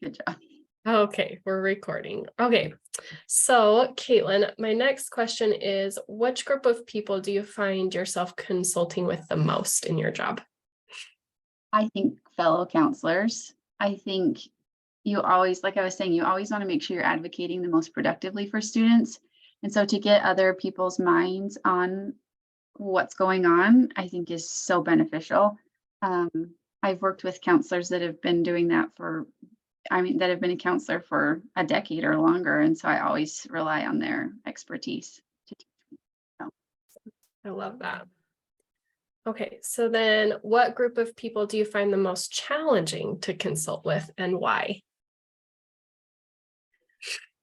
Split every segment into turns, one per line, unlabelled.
Good job.
Okay, we're recording. Okay, so Caitlin, my next question is, which group of people do you find yourself consulting with the most in your job?
I think fellow counselors. I think you always, like I was saying, you always want to make sure you're advocating the most productively for students. And so to get other people's minds on what's going on, I think is so beneficial. Um, I've worked with counselors that have been doing that that have been a counselor for a decade or longer. And so I always rely on their expertise to teach me. So,
I love that. Okay, so then what group of people do you find the most challenging to consult with and why?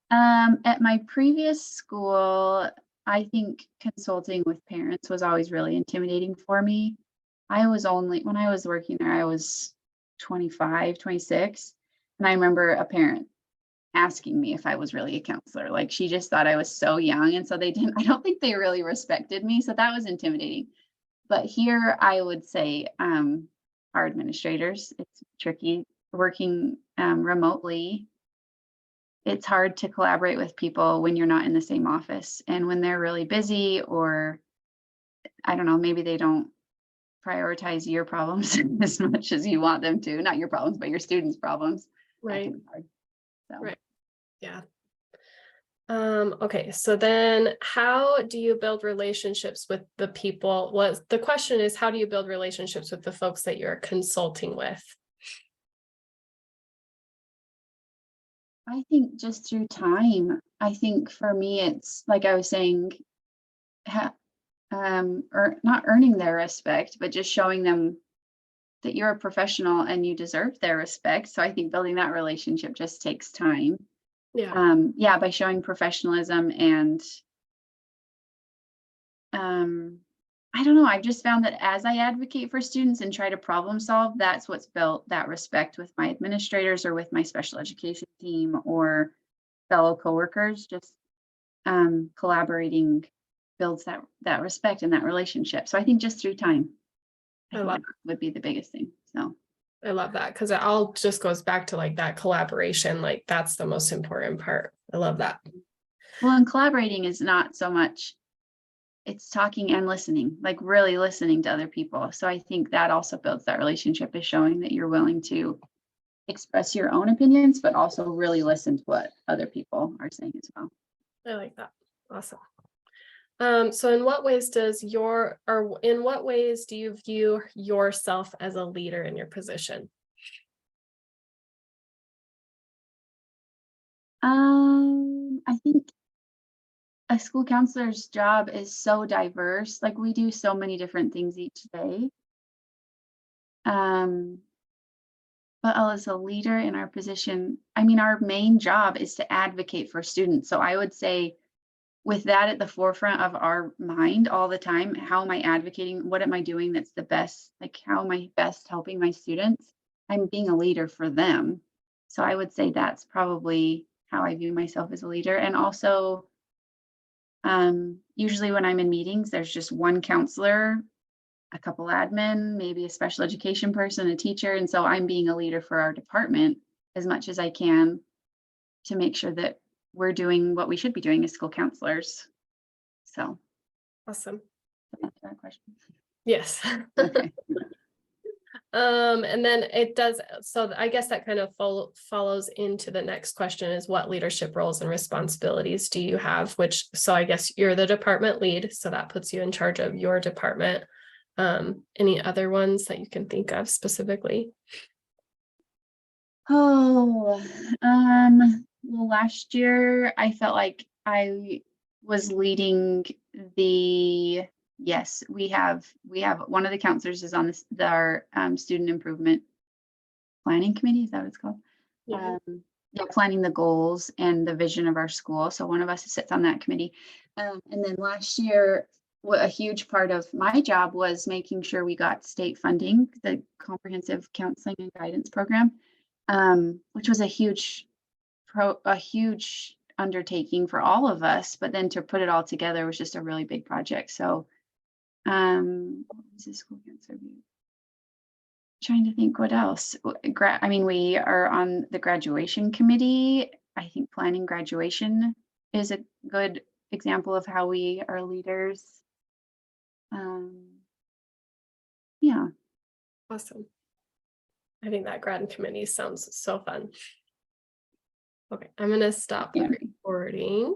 At my previous school, I think consulting with parents was always really intimidating for me. When I was working there, I was 25, 26. And I remember a parent asking me if I was really a counselor. Like she just thought I was so young. And so I don't think they really respected me. So that was intimidating. But here I would say our administrators, it's tricky working remotely. It's hard to collaborate with people when you're not in the same office and when they're really busy, or I don't know, maybe they don't prioritize your problems as much as you want them to. Not your problems, but your students' problems. That
Right,
can be hard. So
right. Yeah. Okay, so then how do you build relationships with the people? The question is, how do you build relationships with the folks that you're consulting with?
I think just through time, I think for me, it's like I was saying, or not earning their respect, but just showing them that you're a professional and you deserve their respect. So I think building that relationship just takes time.
Yeah,
Yeah, by showing professionalism and um, I don't know. I've just found that as I advocate for students and try to problem solve, that's what's built that respect with my administrators or with my special education team or fellow coworkers. Just collaborating builds that respect and that relationship. So I think just through time, I
I
think
love
that would be the biggest thing. So
I love that because it all just goes back to like that collaboration. Like that's the most important part. I love that.
well, and collaborating is not so much it's talking and listening, like really listening to other people. So I think that also builds that relationship is showing that you're willing to express your own opinions, but also really listen to what other people are saying as well.
I like that. Awesome. So in what ways do you view yourself as a leader in your position?
I think a school counselor's job is so diverse. Like we do so many different things each day. Um, but as a leader in our position, I mean, our main job is to advocate for students. So I would say, with that at the forefront of our mind all the time, how am I advocating? What am I doing that's the best? Like, how am I best helping my students? I'm being a leader for them. So I would say that's probably how I view myself as a leader. And also, usually when I'm in meetings, there's just one counselor, a couple admin, maybe a special education person, a teacher. And so I'm being a leader for our department as much as I can to make sure that we're doing what we should be doing as school counselors. So
Awesome.
to answer that question.
Yes.
Okay.
And then it does, so I guess that kind of follows into the next question is what leadership roles and responsibilities do you have? So I guess you're the department lead, so that puts you in charge of your department. Any other ones that you can think of specifically?
Oh, well, last year I felt like I was leading the yes, we have one of the counselors is on our student improvement planning committee. Is that what it's called?
Yeah.
Yeah, planning the goals and the vision of our school. So one of us sits on that committee. And then last year, a huge part of my job was making sure we got state funding, the comprehensive counseling and guidance program, which was a huge undertaking for all of us. But then to put it all together was just a really big project. So what was the school counselor view? Trying to think what else. I mean, we are on the graduation committee. I think planning graduation is a good example of how we are leaders. Yeah.
Awesome. I think that grad committee sounds so fun. Okay, I'm gonna stop the
Yeah.
recording.